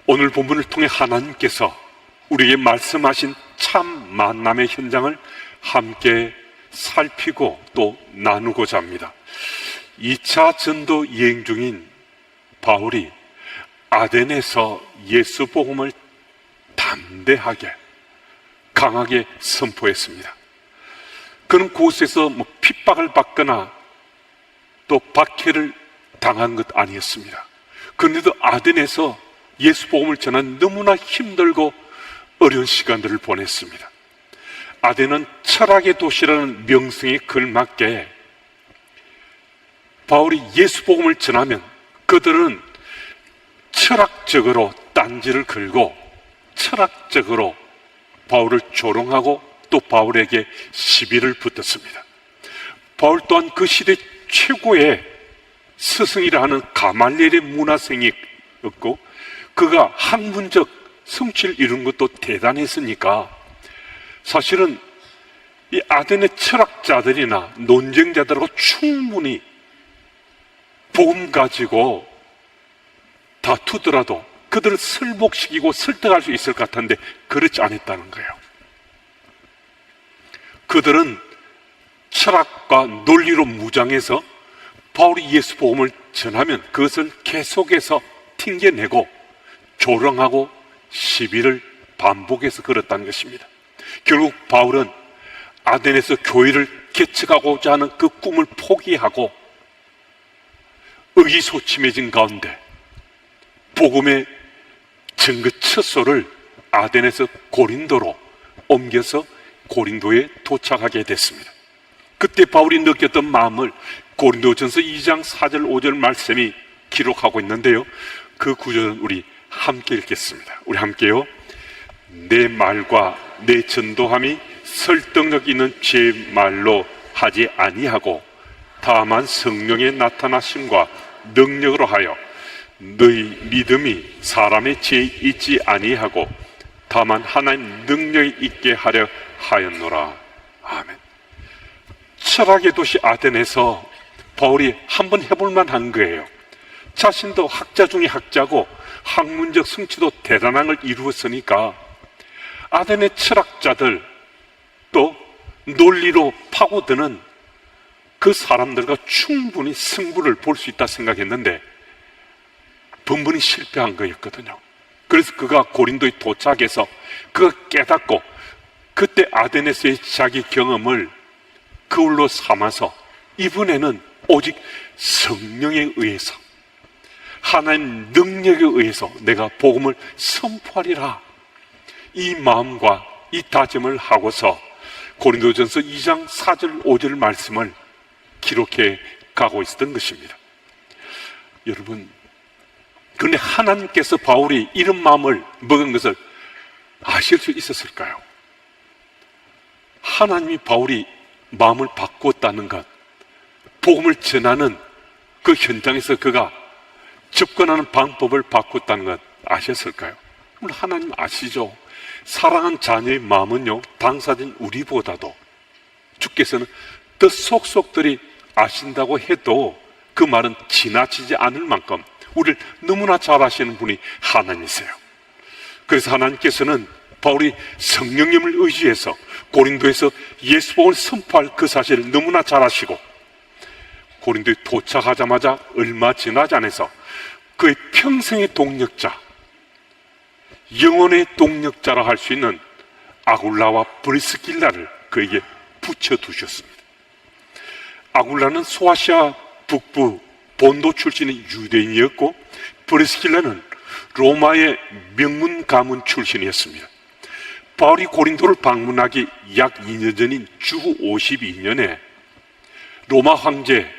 오늘 본문을 통해 하나님께서 우리에게 말씀하신 참 만남의 현장을 함께 살피고 또 나누고자 합니다. 2차 전도 여행 중인 바울이 아덴에서 예수 복음을 담대하게 강하게 선포했습니다. 그는 그곳에서 핍박을 받거나 또 박해를 당한 것 아니었습니다. 그런데도 아덴에서 예수 복음을 전한 너무나 힘들고 어려운 시간들을 보냈습니다. 아덴은 철학의 도시라는 명성에 걸맞게 바울이 예수 복음을 전하면 그들은 철학적으로 딴지를 걸고 철학적으로 바울을 조롱하고 또 바울에게 시비를 붙었습니다. 바울 또한 그 시대 최고의 스승이라 하는 가말리엘의 문화생이었고 그가 학문적 성취를 이룬 것도 대단했으니까 사실은 이 아덴의 철학자들이나 논쟁자들하고 충분히 복음 가지고 다투더라도 그들을 설복시키고 설득할 수 있을 것 같은데 그렇지 않았다는 거예요. 그들은 철학과 논리로 무장해서 바울이 예수 복음을 전하면 그것을 계속해서 튕겨내고 조롱하고 시비를 반복해서 걸었다는 것입니다. 결국 바울은 아덴에서 교회를 개척하고자 하는 그 꿈을 포기하고 의기소침해진 가운데 복음의 증거 첫소를 아덴에서 고린도로 옮겨서 고린도에 도착하게 됐습니다. 그때 바울이 느꼈던 마음을 고린도전서 2장 4절 5절 말씀이 기록하고 있는데요, 그 구절은 우리 함께 읽겠습니다. 우리 함께요. 내 말과 내 전도함이 설득력 있는 제 말로 하지 아니하고 다만 성령의 나타나심과 능력으로 하여 너희 믿음이 사람의 죄에 있지 아니하고 다만 하나님 능력이 있게 하려 하였노라. 아멘. 철학의 도시 아덴에서 바울이 한번 해볼만 한 거예요. 자신도 학자 중에 학자고 학문적 성취도 대단한 걸 이루었으니까 아덴의 철학자들 또 논리로 파고드는 그 사람들과 충분히 승부를 볼 수 있다 생각했는데 번번이 실패한 거였거든요. 그래서 그가 고린도에 도착해서 그가 깨닫고 그때 아덴에서의 자기 경험을 그울로 삼아서 이번에는 오직 성령에 의해서 하나님 능력에 의해서 내가 복음을 선포하리라, 이 마음과 이 다짐을 하고서 고린도전서 2장 4절 5절 말씀을 기록해 가고 있었던 것입니다. 여러분, 그런데 하나님께서 바울이 이런 마음을 먹은 것을 아실 수 있었을까요? 하나님이 바울이 마음을 바꾸었다는 것, 복음을 전하는 그 현장에서 그가 접근하는 방법을 바꿨다는 것 아셨을까요? 하나님 아시죠? 사랑하는 자녀의 마음은요, 당사자인 우리보다도 주께서는 더 속속들이 아신다고 해도 그 말은 지나치지 않을 만큼 우리를 너무나 잘 아시는 분이 하나님이세요. 그래서 하나님께서는 바울이 성령님을 의지해서 고린도에서 예수 복음을 선포할 그 사실을 너무나 잘 아시고 고린도에 도착하자마자 얼마 지나지 않아서 그의 평생의 동력자, 영혼의 동력자라 할 수 있는 아굴라와 브리스길라를 그에게 붙여두셨습니다. 아굴라는 소아시아 북부 본도 출신의 유대인이었고 브리스길라는 로마의 명문 가문 출신이었습니다. 바울이 고린도를 방문하기 약 2년 전인 주 52년에 로마 황제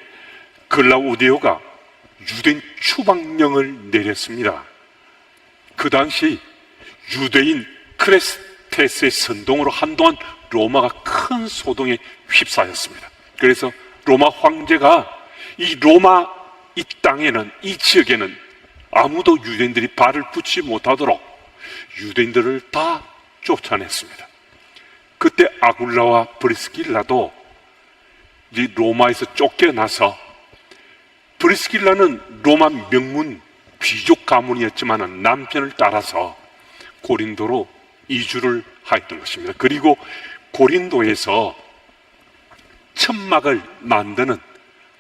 글라우디오가 유대인 추방령을 내렸습니다. 그 당시 유대인 크레스테스의 선동으로 한동안 로마가 큰 소동에 휩싸였습니다. 그래서 로마 황제가 이 로마 이 땅에는, 이 지역에는 아무도 유대인들이 발을 붙이지 못하도록 유대인들을 다 쫓아냈습니다. 그때 아굴라와 브리스길라도 로마에서 쫓겨나서, 브리스길라는 로마 명문 귀족 가문이었지만 남편을 따라서 고린도로 이주를 하였던 것입니다. 그리고 고린도에서 천막을 만드는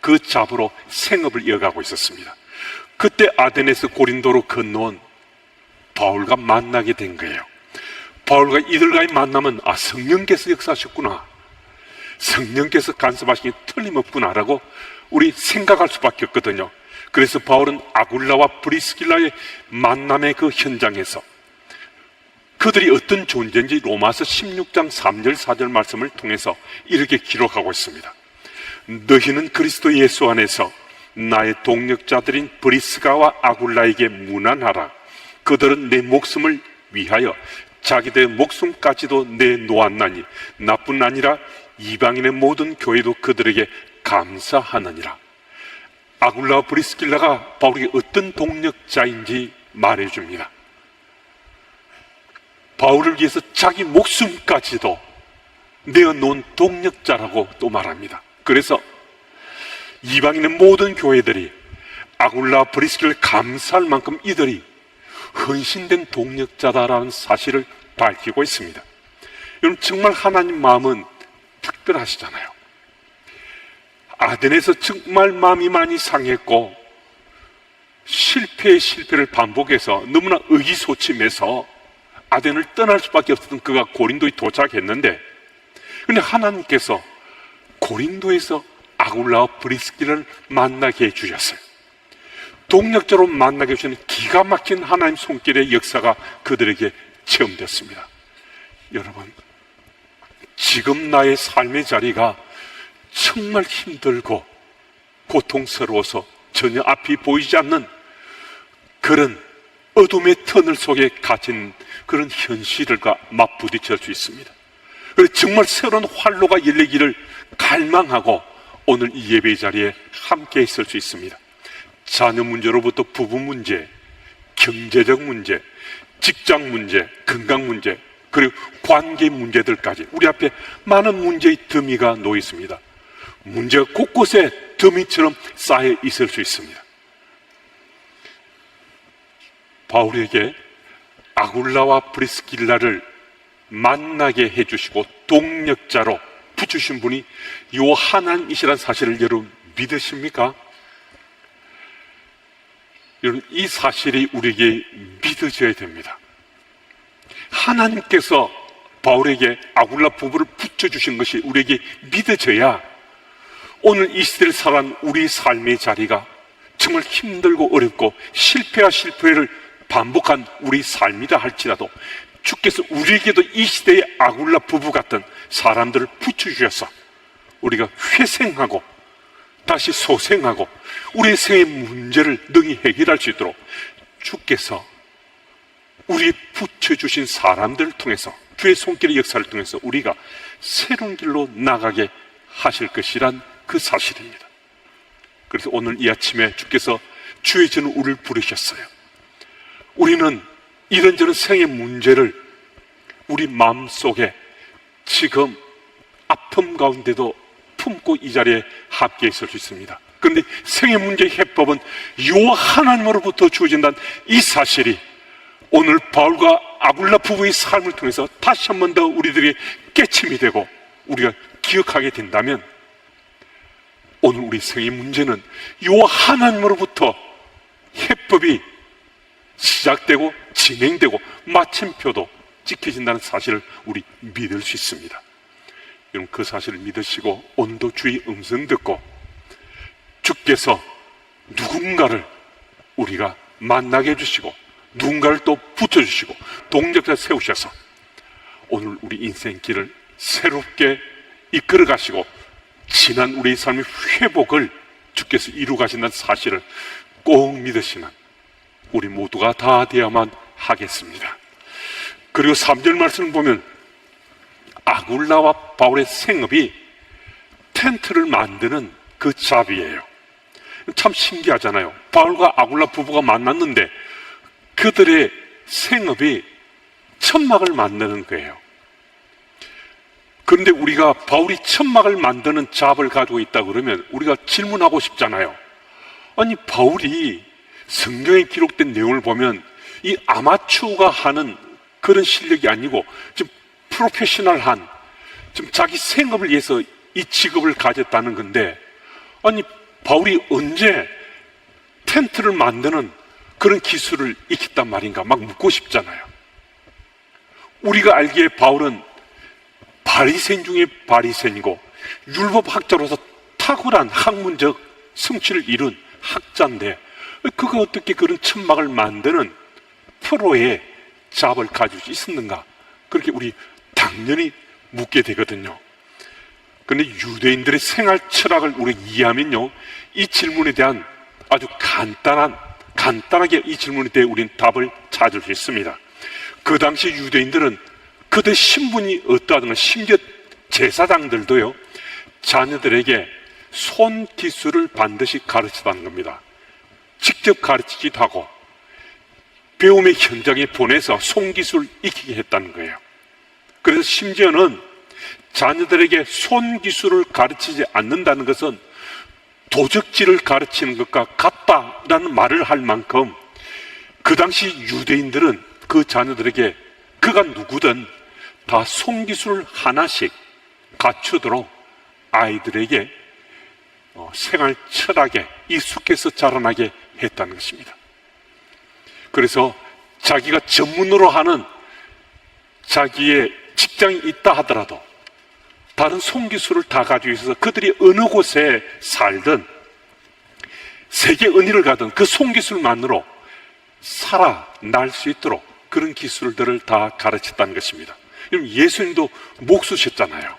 그 잡으로 생업을 이어가고 있었습니다. 그때 아덴에서 고린도로 건너온 바울과 만나게 된 거예요. 바울과 이들과의 만남은 성령께서 역사하셨구나, 성령께서 간섭하신 게 틀림없구나라고 우리 생각할 수밖에 없거든요. 그래서 바울은 아굴라와 브리스길라의 만남의 그 현장에서 그들이 어떤 존재인지 로마서 16장 3절 4절 말씀을 통해서 이렇게 기록하고 있습니다. 너희는 그리스도 예수 안에서 나의 동력자들인 브리스가와 아굴라에게 문안하라. 그들은 내 목숨을 위하여 자기들의 목숨까지도 내놓았나니 나뿐 아니라 이방인의 모든 교회도 그들에게 감사하느니라. 아굴라와 브리스길라가 바울에게 어떤 동력자인지 말해줍니다. 바울을 위해서 자기 목숨까지도 내어놓은 동력자라고 또 말합니다. 그래서 이방인의 모든 교회들이 아굴라와 브리스길라를 감사할 만큼 이들이 헌신된 동력자다라는 사실을 밝히고 있습니다. 여러분, 정말 하나님 마음은 특별하시잖아요. 아덴에서 정말 마음이 많이 상했고 실패를 반복해서 너무나 의기소침해서 아덴을 떠날 수밖에 없었던 그가 고린도에 도착했는데, 그런데 하나님께서 고린도에서 아굴라와 브리스길라를 만나게 해주셨어요. 동력자로 만나게 해주시는 기가 막힌 하나님 손길의 역사가 그들에게 체험됐습니다. 여러분, 지금 나의 삶의 자리가 정말 힘들고 고통스러워서 전혀 앞이 보이지 않는 그런 어둠의 터널 속에 갇힌 그런 현실과 맞부딪힐 수 있습니다. 그래서 정말 새로운 활로가 열리기를 갈망하고 오늘 이 예배 자리에 함께 있을 수 있습니다. 자녀 문제로부터 부부 문제, 경제적 문제, 직장 문제, 건강 문제, 그리고 관계 문제들까지 우리 앞에 많은 문제의 더미가 놓여 있습니다. 문제가 곳곳에 더미처럼 쌓여 있을 수 있습니다. 바울에게 아굴라와 브리스길라를 만나게 해주시고 동력자로 붙이신 분이 요 하나님이시라는 사실을 여러분 믿으십니까? 여러분, 이 사실이 우리에게 믿어져야 됩니다. 하나님께서 바울에게 아굴라 부부를 붙여주신 것이 우리에게 믿어져야 오늘 이 시대를 살아가는 우리 삶의 자리가 정말 힘들고 어렵고 실패를 반복한 우리 삶이다 할지라도 주께서 우리에게도 이 시대의 아굴라 부부 같은 사람들을 붙여주셔서 우리가 회생하고 다시 소생하고 우리의 생의 문제를 능히 해결할 수 있도록 주께서 우리 붙여주신 사람들을 통해서 주의 손길의 역사를 통해서 우리가 새로운 길로 나가게 하실 것이란 그 사실입니다. 그래서 오늘 이 아침에 주께서 주의 전을 우리를 부르셨어요. 우리는 이런저런 생의 문제를 우리 마음속에 지금 아픔 가운데도 품고 이 자리에 함께 있을 수 있습니다. 그런데 생의 문제의 해법은 요 하나님으로부터 주어진다는 이 사실이 오늘 바울과 아굴라 부부의 삶을 통해서 다시 한 번 더 우리들에게 깨침이 되고 우리가 기억하게 된다면 오늘 우리 생의 문제는 요 하나님으로부터 해법이 시작되고 진행되고 마침표도 지켜진다는 사실을 우리 믿을 수 있습니다. 여러분, 그 사실을 믿으시고 오늘도 주의 음성 듣고 주께서 누군가를 우리가 만나게 해주시고 누군가를 또 붙여주시고 동력자 세우셔서 오늘 우리 인생길을 새롭게 이끌어 가시고 지난 우리 삶의 회복을 주께서 이루 가신다는 사실을 꼭 믿으시는 우리 모두가 다 되어야만 하겠습니다. 그리고 3절 말씀을 보면 아굴라와 바울의 생업이 텐트를 만드는 그 잡이에요. 참 신기하잖아요. 바울과 아굴라 부부가 만났는데 그들의 생업이 천막을 만드는 거예요. 그런데 우리가 바울이 천막을 만드는 잡을 가지고 있다 그러면 우리가 질문하고 싶잖아요. 아니, 바울이 성경에 기록된 내용을 보면 이 아마추어가 하는 그런 실력이 아니고 좀 프로페셔널한, 좀 자기 생업을 위해서 이 직업을 가졌다는 건데, 아니 바울이 언제 텐트를 만드는 그런 기술을 익혔단 말인가 막 묻고 싶잖아요. 우리가 알기에 바울은 바리새인 중에 바리새인이고 율법학자로서 탁월한 학문적 성취를 이룬 학자인데, 그가 어떻게 그런 천막을 만드는 프로의 잡을 가질 수 있었는가? 그렇게 우리 당연히 묻게 되거든요. 그런데 유대인들의 생활 철학을 우리가 이해하면요, 이 질문에 대한 아주 간단하게 이 질문에 대해 우리는 답을 찾을 수 있습니다. 그 당시 유대인들은 그들 신분이 어떠하든가, 심지어 제사장들도요, 자녀들에게 손 기술을 반드시 가르치다는 겁니다. 직접 가르치기도 하고 배움의 현장에 보내서 손기술을 익히게 했다는 거예요. 그래서 심지어는 자녀들에게 손기술을 가르치지 않는다는 것은 도적질을 가르치는 것과 같다라는 말을 할 만큼, 그 당시 유대인들은 그 자녀들에게 그가 누구든 다 손기술 하나씩 갖추도록 아이들에게 생활 철학에 익숙해서 자라나게 했다는 것입니다. 그래서 자기가 전문으로 하는 자기의 직장이 있다 하더라도 다른 손기술을 다 가지고 있어서 그들이 어느 곳에 살든 세계 어디를 가든 그 손기술만으로 살아날 수 있도록 그런 기술들을 다 가르쳤다는 것입니다. 예수님도 목수셨잖아요.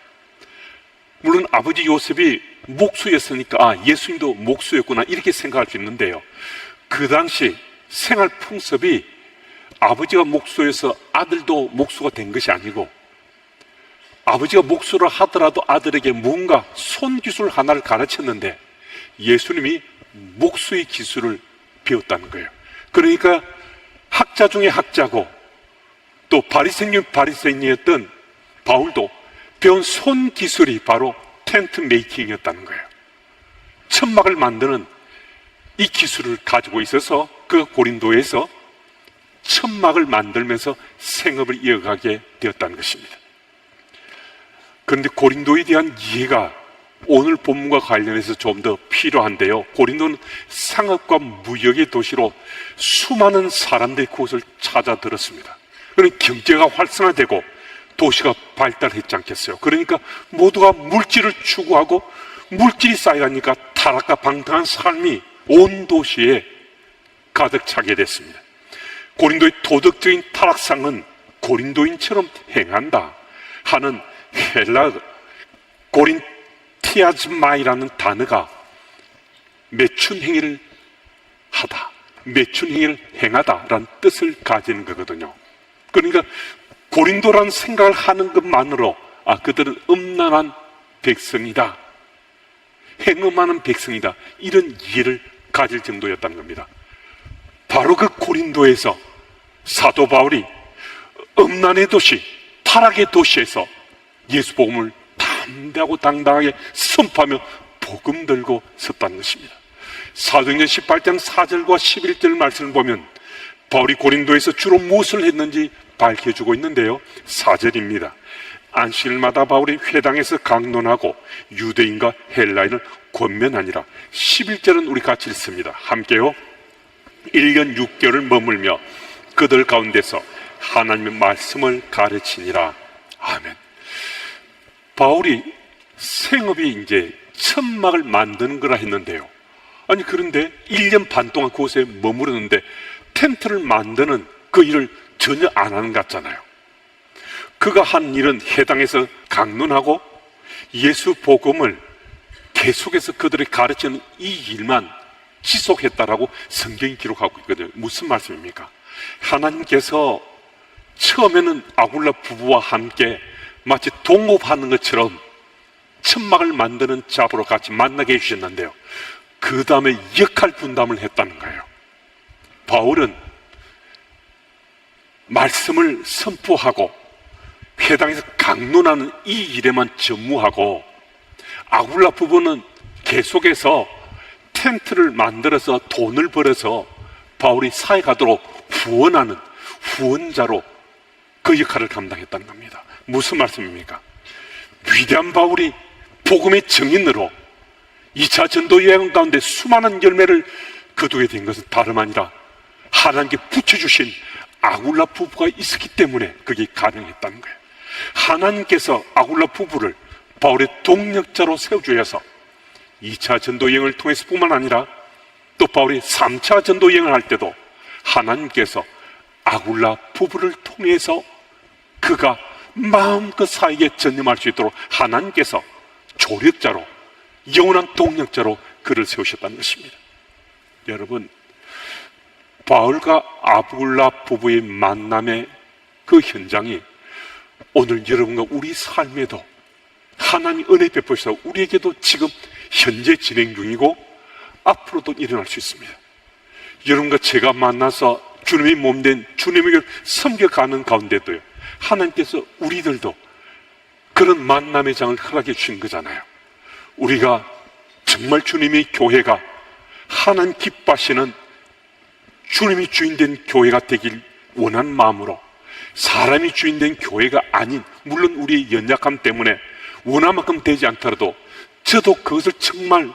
물론 아버지 요셉이 목수였으니까 예수님도 목수였구나 이렇게 생각할 수 있는데요, 그 당시 생활 풍습이 아버지가 목수여서 아들도 목수가 된 것이 아니고, 아버지가 목수를 하더라도 아들에게 뭔가 손기술 하나를 가르쳤는데 예수님이 목수의 기술을 배웠다는 거예요. 그러니까 학자 중에 학자고 또 바리새인 중 바리새인이었던 바울도 배운 손기술이 바로 텐트 메이킹이었다는 거예요. 천막을 만드는 이 기술을 가지고 있어서 그 고린도에서 천막을 만들면서 생업을 이어가게 되었다는 것입니다. 그런데 고린도에 대한 이해가 오늘 본문과 관련해서 좀 더 필요한데요, 고린도는 상업과 무역의 도시로 수많은 사람들이 그곳을 찾아들었습니다. 그러니 경제가 활성화되고 도시가 발달했지 않겠어요? 그러니까 모두가 물질을 추구하고 물질이 쌓이니까 타락과 방탕한 삶이 온 도시에 가득 차게 됐습니다. 고린도의 도덕적인 타락상은 고린도인처럼 행한다 하는 헬라 고린티아즈마이라는 단어가 매춘 행위를 하다, 매춘 행위를 행하다라는 뜻을 가지는 거거든요. 그러니까 고린도라는 생각을 하는 것만으로 그들은 음란한 백성이다, 행음하는 백성이다, 이런 이해를 가질 정도였다는 겁니다. 바로 그 고린도에서 사도 바울이 음란의 도시, 타락의 도시에서 예수 복음을 담대하고 당당하게 선포하며 복음 들고 섰다는 것입니다. 사도행전 18장 4절과 11절 말씀을 보면 바울이 고린도에서 주로 무엇을 했는지 밝혀주고 있는데요, 4절입니다. 안식일마다 바울이 회당에서 강론하고 유대인과 헬라인을 권면하니라. 11절은 우리 같이 읽습니다. 함께요. 1년 6개월을 머물며 그들 가운데서 하나님의 말씀을 가르치니라. 아멘. 바울이 생업이 이제 천막을 만드는 거라 했는데요, 아니 그런데 1년 반 동안 그곳에 머무르는데 텐트를 만드는 그 일을 전혀 안 하는 것 같잖아요. 그가 한 일은 해당에서 강론하고 예수 복음을 계속해서 그들이 가르치는 이 일만 지속했다라고 성경이 기록하고 있거든요. 무슨 말씀입니까? 하나님께서 처음에는 아굴라 부부와 함께 마치 동업하는 것처럼 천막을 만드는 잡으로 같이 만나게 해주셨는데요, 그 다음에 역할 분담을 했다는 거예요. 바울은 말씀을 선포하고 회당에서 강론하는 이 일에만 전무하고, 아굴라 부부는 계속해서 텐트를 만들어서 돈을 벌어서 바울이 사회 가도록 후원하는 후원자로 그 역할을 감당했다는 겁니다. 무슨 말씀입니까? 위대한 바울이 복음의 증인으로 2차 전도 여행 가운데 수많은 열매를 거두게 된 것은 다름 아니라 하나님께 붙여주신 아굴라 부부가 있었기 때문에 그게 가능했다는 거예요. 하나님께서 아굴라 부부를 바울의 동력자로 세워주셔서 2차 전도 여행을 통해서 뿐만 아니라 또 바울이 3차 전도 여행을 할 때도 하나님께서 아굴라 부부를 통해서 그가 마음껏 사에게 전념할 수 있도록 하나님께서 조력자로, 영원한 동력자로 그를 세우셨다는 것입니다. 여러분, 바울과 아굴라 부부의 만남의 그 현장이 오늘 여러분과 우리 삶에도 하나님 은혜 베푸셔서 우리에게도 지금 현재 진행 중이고 앞으로도 일어날 수 있습니다. 여러분과 제가 만나서 주님의 몸된 주님에게 섬겨가는 가운데도요, 하나님께서 우리들도 그런 만남의 장을 허락해 주신 거잖아요. 우리가 정말 주님의 교회가 하나님 기뻐하시는 주님이 주인된 교회가 되길 원하는 마음으로 사람이 주인된 교회가 아닌, 물론 우리의 연약함 때문에 원한만큼 되지 않더라도 저도 그것을 정말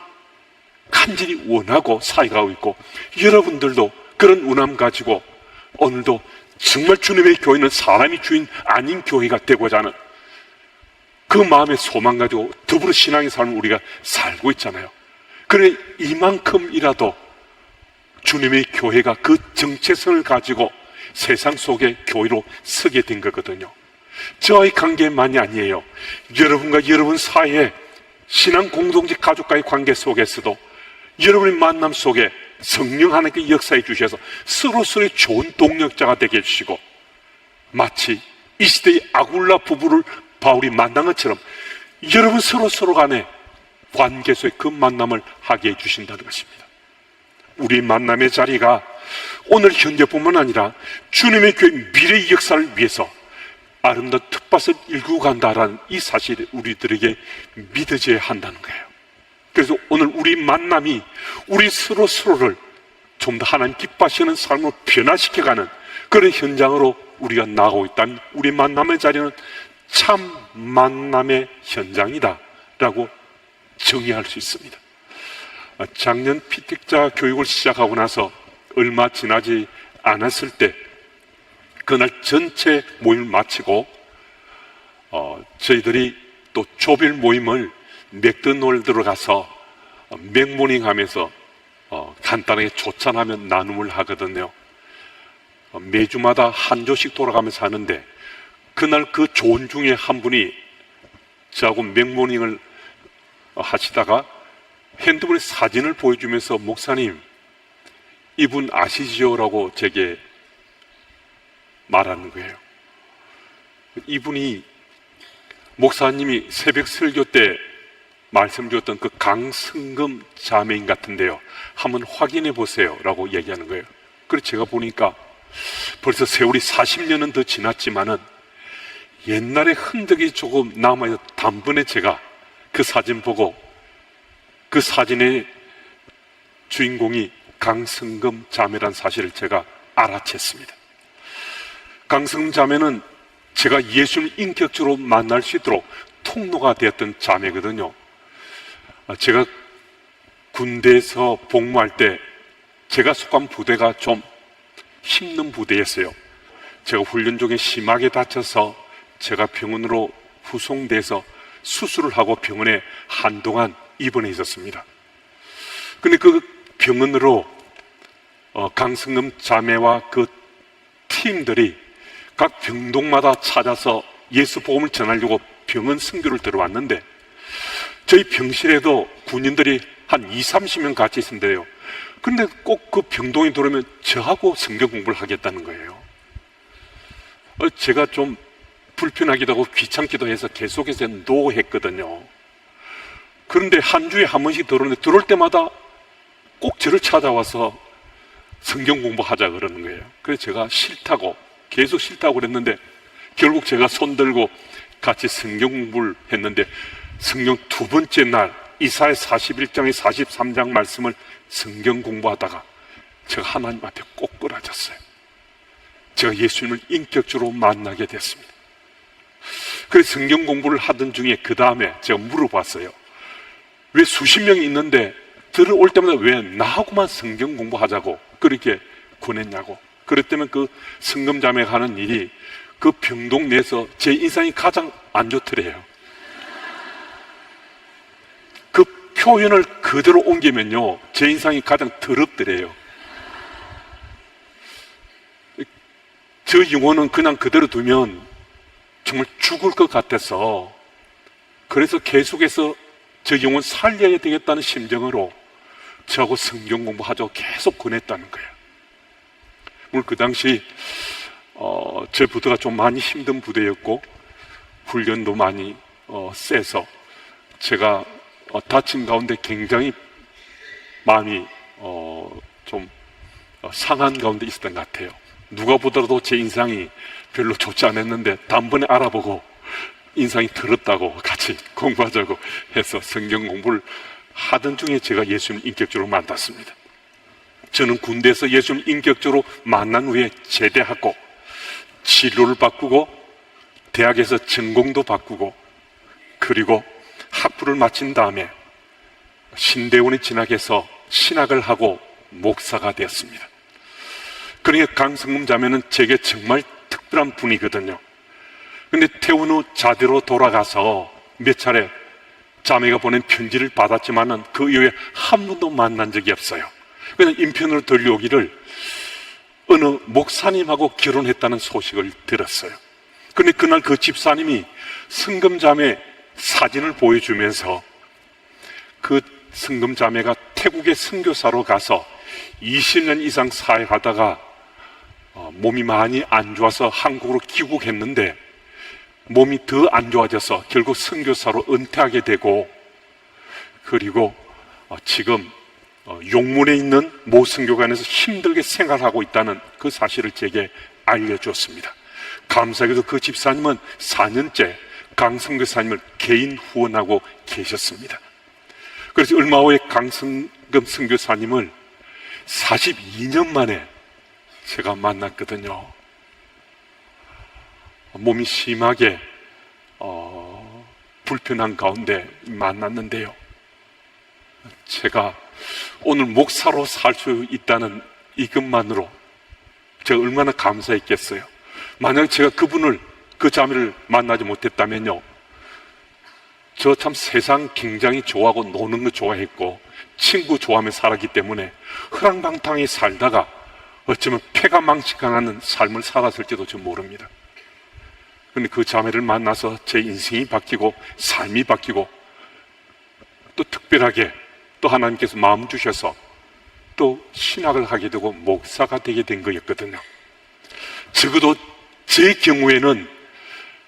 간절히 원하고 살아가고 있고, 여러분들도 그런 원함 가지고 오늘도 정말 주님의 교회는 사람이 주인 아닌 교회가 되고자 하는 그 마음의 소망 가지고 더불어 신앙의 삶을 우리가 살고 있잖아요. 그래 이만큼이라도 주님의 교회가 그 정체성을 가지고 세상 속의 교회로 서게 된 거거든요. 저와의 관계만이 아니에요. 여러분과 여러분 사이에 신앙 공동체 가족과의 관계 속에서도 여러분의 만남 속에 성령 하나님께 역사해 주셔서 서로서로의 좋은 동력자가 되게 해주시고, 마치 이 시대의 아굴라 부부를 바울이 만난 것처럼 여러분 서로 간의 관계 속에 그 만남을 하게 해주신다는 것입니다. 우리 만남의 자리가 오늘 현재뿐만 아니라 주님의 교회 미래의 역사를 위해서 아름다운 텃밭을 일구고 간다라는 이 사실이 우리들에게 믿어져야 한다는 거예요. 그래서 오늘 우리 만남이 우리 서로를 좀 더 하나님 기뻐하시는 삶으로 변화시켜가는 그런 현장으로 우리가 나가고 있다면 우리 만남의 자리는 참 만남의 현장이다 라고 정의할 수 있습니다. 작년 피택자 교육을 시작하고 나서 얼마 지나지 않았을 때 그날 전체 모임을 마치고 저희들이 또 조별 모임을 맥도날드로 가서 맥모닝 하면서 간단하게 조찬하며 나눔을 하거든요. 매주마다 한 조씩 돌아가면서 하는데 그날 그 조언 중에 한 분이 저하고 맥모닝을 하시다가 핸드폰에 사진을 보여주면서 목사님 이분 아시지요? 라고 제게 말하는 거예요. 이분이 목사님이 새벽 설교 때 말씀 주었던 그 강승금 자매인 같은데요, 한번 확인해 보세요 라고 얘기하는 거예요. 그래서 제가 보니까 벌써 세월이 40년은 더 지났지만은 옛날에 흔적이 조금 남아있어 단번에 제가 그 사진 보고 그 사진의 주인공이 강승금 자매란 사실을 제가 알아챘습니다. 강승금 자매는 제가 예수를 인격적으로 만날 수 있도록 통로가 되었던 자매거든요. 제가 군대에서 복무할 때 제가 속한 부대가 좀 힘든 부대였어요. 제가 훈련 중에 심하게 다쳐서 제가 병원으로 후송돼서 수술을 하고 병원에 한동안 입원해 있었습니다. 근데 그 병원으로 강승금 자매와 그 팀들이 각 병동마다 찾아서 예수 복음을 전하려고 병원 선교를 들어왔는데 저희 병실에도 군인들이 한 20-30명 같이 있는데요. 근데 꼭 그 병동에 들어오면 저하고 성경 공부를 하겠다는 거예요. 제가 좀 불편하기도 하고 귀찮기도 해서 계속해서 노 했거든요. 그런데 한 주에 한 번씩 들어오는데 들어올 때마다 꼭 저를 찾아와서 성경 공부하자 그러는 거예요. 그래서 제가 싫다고 계속 싫다고 그랬는데 결국 제가 손들고 같이 성경 공부를 했는데 성경 두 번째 날 이사야 41장의 43장 말씀을 성경 공부하다가 제가 하나님 앞에 꼬꾸라졌어요. 제가 예수님을 인격적으로 만나게 됐습니다. 그래서 성경 공부를 하던 중에 그 다음에 제가 물어봤어요. 왜 수십 명이 있는데 들어올 때마다 왜 나하고만 성경 공부하자고 그렇게 권했냐고. 그랬더니 그 성금자매가 하는 일이 그 병동 내에서 제 인상이 가장 안 좋더래요. 그 표현을 그대로 옮기면요, 제 인상이 가장 더럽더래요. 저 영혼은 그냥 그대로 두면 정말 죽을 것 같아서, 그래서 계속해서 저 영혼 살려야 되겠다는 심정으로 저하고 성경 공부하자고 계속 권했다는 거예요. 물론 그 당시 제 부대가 좀 많이 힘든 부대였고 훈련도 많이 세서 제가 다친 가운데 굉장히 마음이 좀 상한 가운데 있었던 것 같아요. 누가 보더라도 제 인상이 별로 좋지 않았는데 단번에 알아보고 인상이 더럽다고 같이 공부하자고 해서 성경 공부를 하던 중에 제가 예수님을 인격적으로 만났습니다. 저는 군대에서 예수님을 인격적으로 만난 후에 제대하고 진로를 바꾸고 대학에서 전공도 바꾸고 그리고 학부를 마친 다음에 신대원에 진학해서 신학을 하고 목사가 되었습니다. 그러니까 강성금 자매는 제게 정말 특별한 분이거든요. 근데 퇴원 후 자대로 돌아가서 몇 차례 자매가 보낸 편지를 받았지만은 그 이후에 한 번도 만난 적이 없어요. 그냥 인편으로 들려오기를 어느 목사님하고 결혼했다는 소식을 들었어요. 근데 그날 그 집사님이 성금자매 사진을 보여주면서 그 성금자매가 태국의 선교사로 가서 20년 이상 사역하다가 몸이 많이 안 좋아서 한국으로 귀국했는데 몸이 더 안 좋아져서 결국 선교사로 은퇴하게 되고, 그리고 지금 용문에 있는 모 선교관에서 힘들게 생활하고 있다는 그 사실을 제게 알려줬습니다. 감사하게도 그 집사님은 4년째 강 선교사님을 개인 후원하고 계셨습니다. 그래서 얼마 후에 강성금 선교사님을 42년 만에 제가 만났거든요. 몸이 심하게 불편한 가운데 만났는데요, 제가 오늘 목사로 살 수 있다는 이것만으로 제가 얼마나 감사했겠어요. 만약 제가 그 자매를 만나지 못했다면요, 저 참 세상 굉장히 좋아하고 노는 거 좋아했고 친구 좋아하며 살았기 때문에 허랑방탕히 살다가 어쩌면 폐가망신하는 삶을 살았을지도 저 모릅니다. 그런데 그 자매를 만나서 제 인생이 바뀌고 삶이 바뀌고 또 특별하게 또 하나님께서 마음 주셔서 또 신학을 하게 되고 목사가 되게 된 거였거든요. 적어도 제 경우에는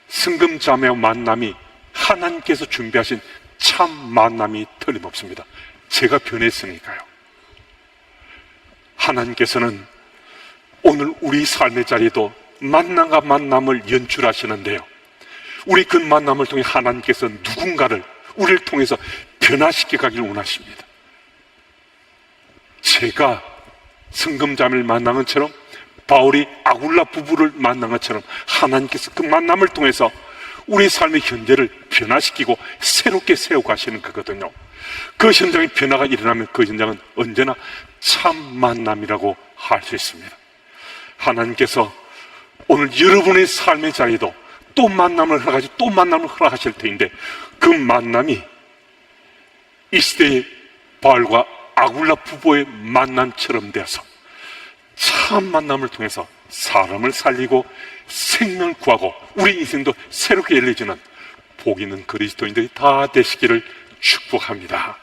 성금자매와 만남이 하나님께서 준비하신 참 만남이 틀림없습니다. 제가 변했으니까요. 하나님께서는 오늘 우리 삶의 자리에도 만남과 만남을 연출하시는데요, 우리 그 만남을 통해 하나님께서 누군가를 우리를 통해서 변화시켜 가기를 원하십니다. 제가 성금자매를 만난 것처럼 바울이 아굴라 부부를 만난 것처럼 하나님께서 그 만남을 통해서 우리 삶의 현재를 변화시키고 새롭게 세워가시는 거거든요. 그 현장의 변화가 일어나면 그 현장은 언제나 참 만남이라고 할 수 있습니다. 하나님께서 오늘 여러분의 삶의 자리에도 또 만남을 허락하시고 또 만남을 허락하실 터인데, 그 만남이 이 시대의 바울과 아굴라 부부의 만남처럼 되어서 참 만남을 통해서 사람을 살리고 생명을 구하고 우리 인생도 새롭게 열려지는 복 있는 그리스도인들이 다 되시기를 축복합니다.